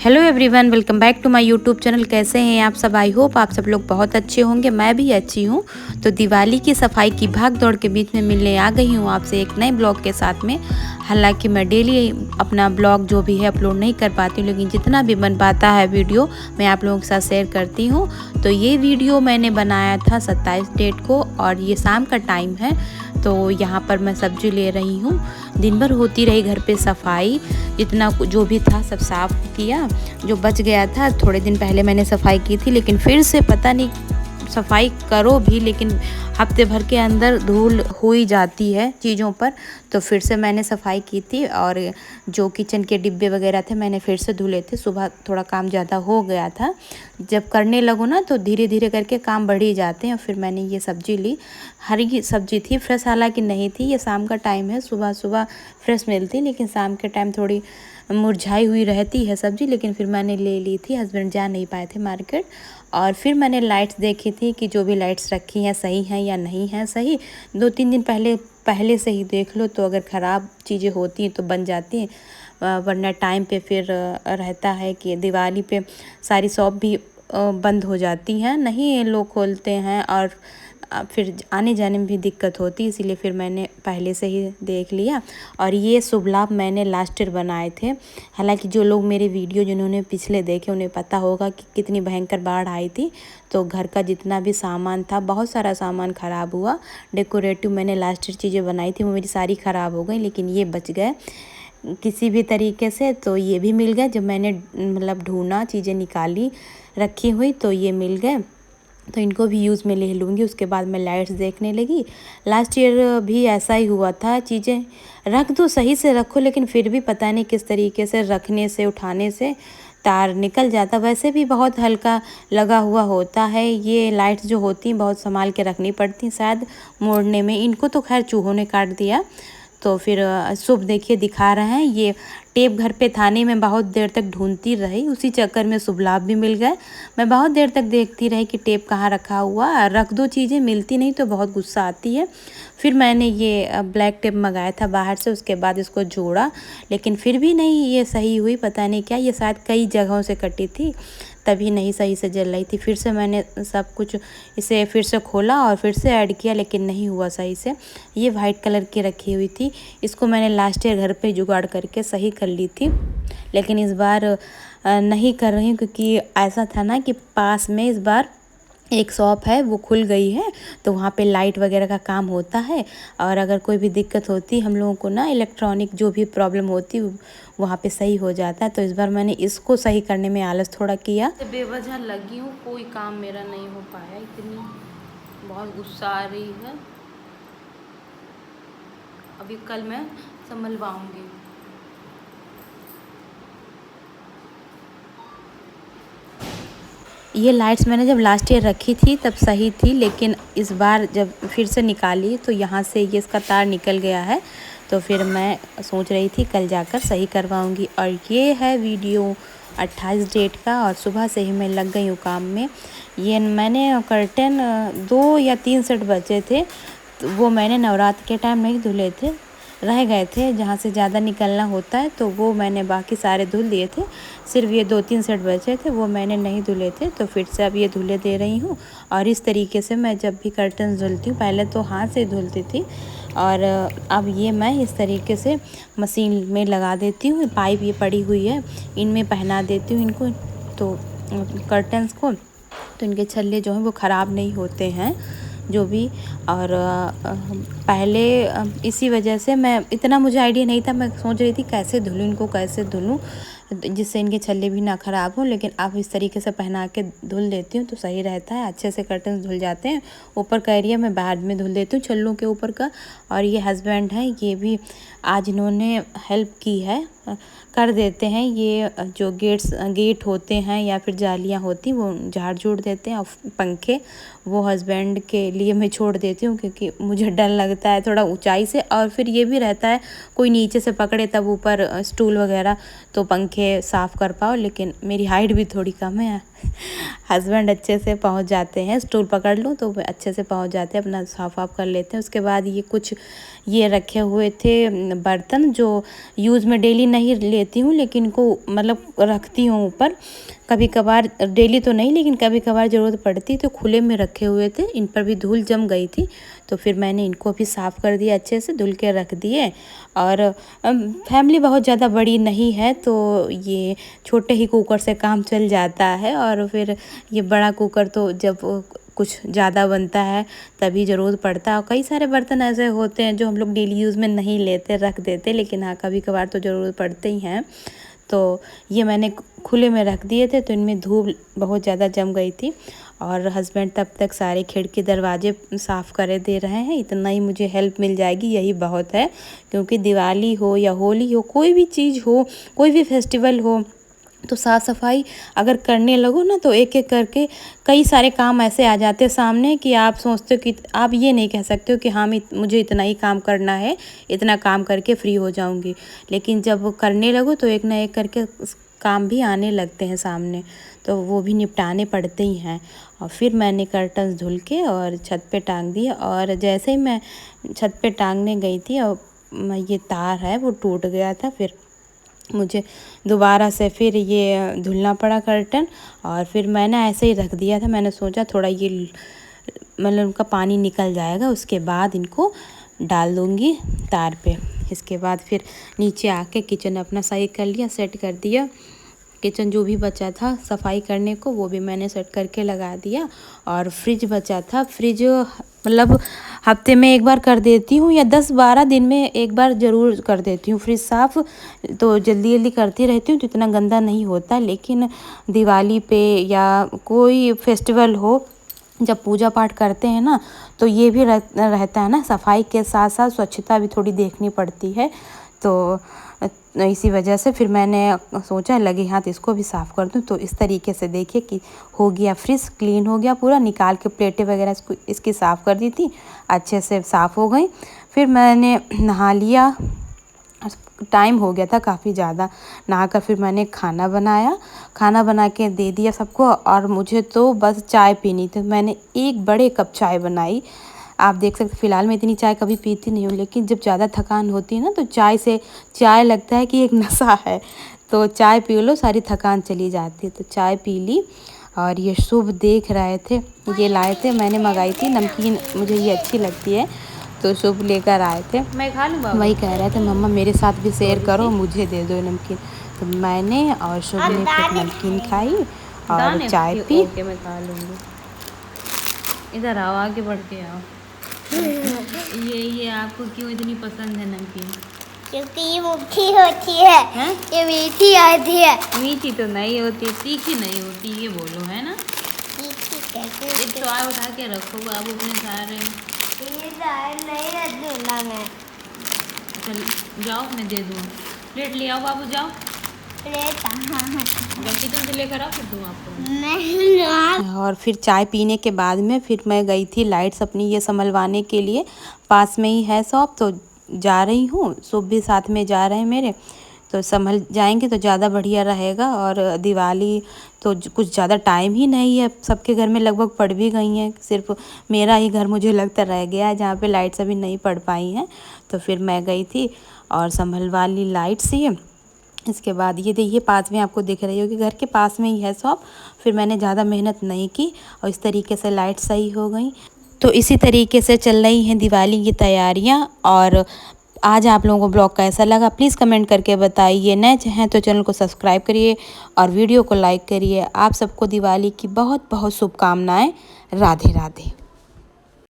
Hello everyone, welcome back to my YouTube channel. कैसे हैं आप सब? आई होप आप सब लोग बहुत अच्छे होंगे। मैं भी अच्छी हूँ। तो दिवाली की सफाई की भाग दौड़ के बीच में मिलने आ गई हूँ आपसे एक नए ब्लॉग के साथ में। हालांकि मैं डेली अपना ब्लॉग जो भी है अपलोड नहीं कर पाती हूँ, लेकिन जितना भी बन पाता है वीडियो मैं आप लोगों के साथ शेयर करती हूँ। तो ये वीडियो मैंने बनाया था 27 डेट को और ये शाम का टाइम है। तो यहाँ पर मैं सब्जी ले रही हूँ। दिन भर होती रही घर पे सफाई, जितना जो भी था सब साफ़ किया। जो बच गया था थोड़े दिन पहले मैंने सफाई की थी, लेकिन फिर से पता नहीं सफाई करो भी लेकिन हफ्ते भर के अंदर धूल हो ही जाती है चीज़ों पर। तो फिर से मैंने सफाई की थी और जो किचन के डिब्बे वगैरह थे मैंने फिर से धुले थे। सुबह थोड़ा काम ज़्यादा हो गया था, जब करने लगो ना तो धीरे धीरे करके काम बढ़ ही जाते हैं। और फिर मैंने ये सब्ज़ी ली, हरी सब्ज़ी थी, फ्रेश हालांकि नहीं थी। ये शाम का टाइम है, सुबह सुबह फ्रेश मिलती, लेकिन शाम के टाइम थोड़ी मुरझाई हुई रहती है सब्ज़ी। लेकिन फिर मैंने ले ली थी, हस्बैंड जा नहीं पाए थे मार्केट। और फिर मैंने लाइट्स देखी थी कि जो भी लाइट्स रखी हैं सही हैं या नहीं हैं सही। 2-3 दिन पहले से ही देख लो, तो अगर ख़राब चीज़ें होती हैं तो बन जाती हैं, वरना टाइम पे फिर रहता है कि दिवाली पे सारी शॉप भी बंद हो जाती हैं, नहीं लोग खोलते हैं और फिर आने जाने में भी दिक्कत होती है। इसीलिए फिर मैंने पहले से ही देख लिया। और ये शुभ लाभ मैंने लास्ट ईयर बनाए थे। हालांकि जो लोग मेरे वीडियो जिन्होंने पिछले देखे उन्हें पता होगा कि कितनी भयंकर बाढ़ आई थी। तो घर का जितना भी सामान था, बहुत सारा सामान ख़राब हुआ। डेकोरेटिव मैंने लास्ट ईयर चीज़ें बनाई थी वो मेरी सारी ख़राब हो गई, लेकिन ये बच गए किसी भी तरीके से। तो ये भी मिल गए, जब मैंने मतलब ढूंढा चीज़ें निकाली रखी हुई तो ये मिल गए। तो इनको भी यूज़ में ले लूँगी। उसके बाद मैं लाइट्स देखने लगी। लास्ट ईयर भी ऐसा ही हुआ था, चीज़ें रख दो सही से रखो, लेकिन फिर भी पता नहीं किस तरीके से रखने से उठाने से तार निकल जाता। वैसे भी बहुत हल्का लगा हुआ होता है। ये लाइट्स जो होती हैं बहुत संभाल के रखनी पड़ती हैं, शायद मोड़ने में। इनको तो खैर चूहों ने काट दिया। तो फिर शुभ देखिए दिखा रहे हैं, ये टेप घर पे थाने में बहुत देर तक ढूंढती रही, उसी चक्कर में शुभ लाभ भी मिल गए। मैं बहुत देर तक देखती रही कि टेप कहाँ रखा हुआ, रख दो चीज़ें मिलती नहीं तो बहुत गुस्सा आती है। फिर मैंने ये ब्लैक टेप मंगाया था बाहर से, उसके बाद इसको जोड़ा, लेकिन फिर भी नहीं ये सही हुई। पता नहीं क्या, ये शायद कई जगहों से कटी थी तभी नहीं सही से जल रही थी। फिर से मैंने सब कुछ इसे फिर से खोला और फिर से ऐड किया, लेकिन नहीं हुआ सही से। ये वाइट कलर की रखी हुई थी, इसको मैंने लास्ट ईयर घर पे जुगाड़ करके सही कर ली थी, लेकिन इस बार नहीं कर रही हूँ क्योंकि ऐसा था ना कि पास में इस बार एक शॉप है वो खुल गई है, तो वहाँ पे लाइट वगैरह का काम होता है। और अगर कोई भी दिक्कत होती हम लोगों को ना, इलेक्ट्रॉनिक जो भी प्रॉब्लम होती वहाँ पे सही हो जाता है। तो इस बार मैंने इसको सही करने में आलस थोड़ा किया। बेवजह लगी हूँ, कोई काम मेरा नहीं हो पाया, इतनी बहुत गुस्सा आ रही है। अभी कल मैं संभलवाऊँगी। ये लाइट्स मैंने जब लास्ट ईयर रखी थी तब सही थी, लेकिन इस बार जब फिर से निकाली तो यहाँ से ये इसका तार निकल गया है। तो फिर मैं सोच रही थी कल जाकर सही करवाऊँगी। और ये है वीडियो 28 डेट का, और सुबह से ही मैं लग गई हूँ काम में। ये मैंने कर्टन 2 या 3 सेट बचे थे, तो वो मैंने नवरात्र के टाइम नहीं धुले थे, रह गए थे जहाँ से ज़्यादा निकलना होता है, तो वो मैंने बाकी सारे धुल दिए थे। सिर्फ ये 2-3 सेट बचे थे वो मैंने नहीं धुले थे, तो फिर से अब ये धुले दे रही हूँ। और इस तरीके से मैं जब भी कर्टन धुलती हूँ, पहले तो हाथ से धुलती थी, और अब ये मैं इस तरीके से मशीन में लगा देती हूँ। पाइप ये पड़ी हुई है, इनमें पहना देती हूँ इनको, तो कर्टन्स को, तो इनके छल्ले जो हैं वो ख़राब नहीं होते हैं जो भी। और पहले इसी वजह से मैं, इतना मुझे आइडिया नहीं था, मैं सोच रही थी कैसे धुलूँ इनको, कैसे धुलूँ जिससे इनके छल्ले भी ना ख़राब हो। लेकिन अब इस तरीके से पहना के धुल देती हूँ तो सही रहता है, अच्छे से कर्टन धुल जाते हैं। ऊपर का एरिया मैं बाद में धुल देती हूँ, छल्लों के ऊपर का। और ये हस्बैंड है, ये भी आज इन्होंने हेल्प की है, कर देते हैं। ये जो गेट होते हैं या फिर जालियाँ होती वो झाड़ झूड़ देते हैं, और पंखे वो हस्बैंड के लिए मैं छोड़ देती हूँ क्योंकि मुझे डर लगता है थोड़ा ऊंचाई से। और फिर ये भी रहता है कोई नीचे से पकड़े तब ऊपर स्टूल वगैरह तो पंखे साफ़ कर पाओ, लेकिन मेरी हाइट भी थोड़ी कम है, हस्बैंड अच्छे से पहुंच जाते हैं, स्टूल पकड़ लूँ तो अच्छे से पहुंच जाते हैं, अपना साफ वाफ कर लेते हैं। उसके बाद ये कुछ ये रखे हुए थे बर्तन जो यूज़ में डेली नहीं लेती हूँ, लेकिन इनको मतलब रखती हूँ ऊपर, कभी कभार, डेली तो नहीं लेकिन कभी कभार ज़रूरत पड़ती, तो खुले में रखे हुए थे। इन पर भी धूल जम गई थी, तो फिर मैंने इनको भी साफ़ कर दिया, अच्छे से धुल के रख दिए। और फैमिली बहुत ज़्यादा बड़ी नहीं है, तो ये छोटे ही कुकर से काम चल जाता है। और फिर ये बड़ा कुकर तो जब कुछ ज़्यादा बनता है तभी ज़रूरत पड़ता है। और कई सारे बर्तन ऐसे होते हैं जो हम लोग डेली यूज़ में नहीं लेते, रख देते, लेकिन हाँ कभी कभार तो ज़रूरत पड़ते ही हैं। तो ये मैंने खुले में रख दिए थे, तो इनमें धूल बहुत ज़्यादा जम गई थी। और हस्बैंड तब तक सारे खिड़की दरवाजे साफ़ करे दे रहे हैं। इतना ही मुझे हेल्प मिल जाएगी, यही बहुत है। क्योंकि दिवाली हो या होली हो, कोई भी चीज़ हो, कोई भी फेस्टिवल हो, तो साफ़ सफाई अगर करने लगो ना तो एक एक करके कई सारे काम ऐसे आ जाते हैं सामने कि आप सोचते हो कि आप ये नहीं कह सकते हो कि हाँ मुझे इतना ही काम करना है, इतना काम करके फ्री हो जाऊंगी। लेकिन जब करने लगो तो एक ना एक करके काम भी आने लगते हैं सामने, तो वो भी निपटाने पड़ते ही हैं। और फिर मैंने कर्टन्स धुल के और छत पे टांग दिए। और जैसे ही मैं छत पे टांगने गई थी और ये तार है वो टूट गया था, फिर मुझे दोबारा से फिर ये धुलना पड़ा कर्टन। और फिर मैंने ऐसे ही रख दिया था, मैंने सोचा थोड़ा ये मतलब उनका पानी निकल जाएगा, उसके बाद इनको डाल दूँगी तार पे। इसके बाद फिर नीचे आके किचन अपना सही कर लिया, सेट कर दिया। किचन जो भी बचा था सफाई करने को वो भी मैंने सेट करके लगा दिया। और फ्रिज बचा था, फ्रिज मतलब हफ्ते में एक बार कर देती हूँ या 10-12 दिन में एक बार ज़रूर कर देती हूँ फ्रिज साफ़। तो जल्दी जल्दी करती रहती हूँ तो इतना गंदा नहीं होता। लेकिन दिवाली पे या कोई फेस्टिवल हो, जब पूजा पाठ करते हैं ना, तो ये भी रहता है ना, सफाई के साथ साथ स्वच्छता भी थोड़ी देखनी पड़ती है। तो इसी वजह से फिर मैंने सोचा लगे हाथ इसको भी साफ़ कर दूँ। तो इस तरीके से देखिए कि हो गया, फ्रिज क्लीन हो गया पूरा, निकाल के प्लेटें वगैरह इसकी साफ़ कर दी थी, अच्छे से साफ़ हो गई। फिर मैंने नहा लिया, टाइम हो गया था काफ़ी ज़्यादा, नहाकर फिर मैंने खाना बनाया, खाना बना के दे दिया सबको। और मुझे तो बस चाय पीनी थी, मैंने एक बड़े कप चाय बनाई। आप देख सकते, फ़िलहाल मैं इतनी चाय कभी पीती नहीं हूँ, लेकिन जब ज़्यादा थकान होती है ना तो चाय लगता है कि एक नशा है। तो चाय पी लो, सारी थकान चली जाती है। तो चाय पी ली। और ये शुभ देख रहे थे, ये लाए थे, मैंने मंगाई थी नमकीन, मुझे ये अच्छी लगती है, तो शुभ लेकर आए थे। मैं खा लूँगा, वही कह रहे थे मम्मा मेरे साथ भी शेयर करो, मुझे दे दो नमकीन। तो मैंने और शुभ ने फिर नमकीन खाई और चाय पी। मैं खा लूँगी, इधर आओ, आगे बढ़ के आओ। ये आपको क्यों इतनी पसंद है नमकीन? क्योंकि ये मीठी होती है। ये मीठी होती है। मीठी तो नहीं होती, तीखी नहीं होती, ये बोलो, है ना? एक चाय उठा के रखो बाबू अपने सारे। ये चाय नहीं रखूंगा मैं। चल जाओ, मैं दे दूँ, प्लेट ले आओ बाबू, जाओ किचन से लेकर आओ, फिर दूँ आपको। और फिर चाय पीने के बाद में फिर मैं गई थी लाइट्स अपनी ये संभलवाने के लिए, पास में ही है शॉप, तो जा रही हूँ, शुभ भी साथ में जा रहे हैं मेरे, तो संभल जाएंगे तो ज़्यादा बढ़िया रहेगा। और दिवाली तो कुछ ज़्यादा टाइम ही नहीं है, सबके घर में लगभग पड़ भी गई हैं, सिर्फ मेरा ही घर मुझे लगता रह गया है जहाँ पे लाइट्स अभी नहीं पड़ पाई हैं। तो फिर मैं गई थी और संभलवा ली लाइट्स ये। इसके बाद ये देखिए पास में आपको दिख रही होगी, घर के पास में ही है शॉप। फिर मैंने ज़्यादा मेहनत नहीं की और इस तरीके से लाइट सही हो गई। तो इसी तरीके से चल रही हैं दिवाली की तैयारियां। और आज आप लोगों को ब्लॉग कैसा लगा प्लीज़ कमेंट करके बताइए। नए हैं तो चैनल को सब्सक्राइब करिए और वीडियो को लाइक करिए। आप सबको दिवाली की बहुत बहुत शुभकामनाएं। राधे राधे।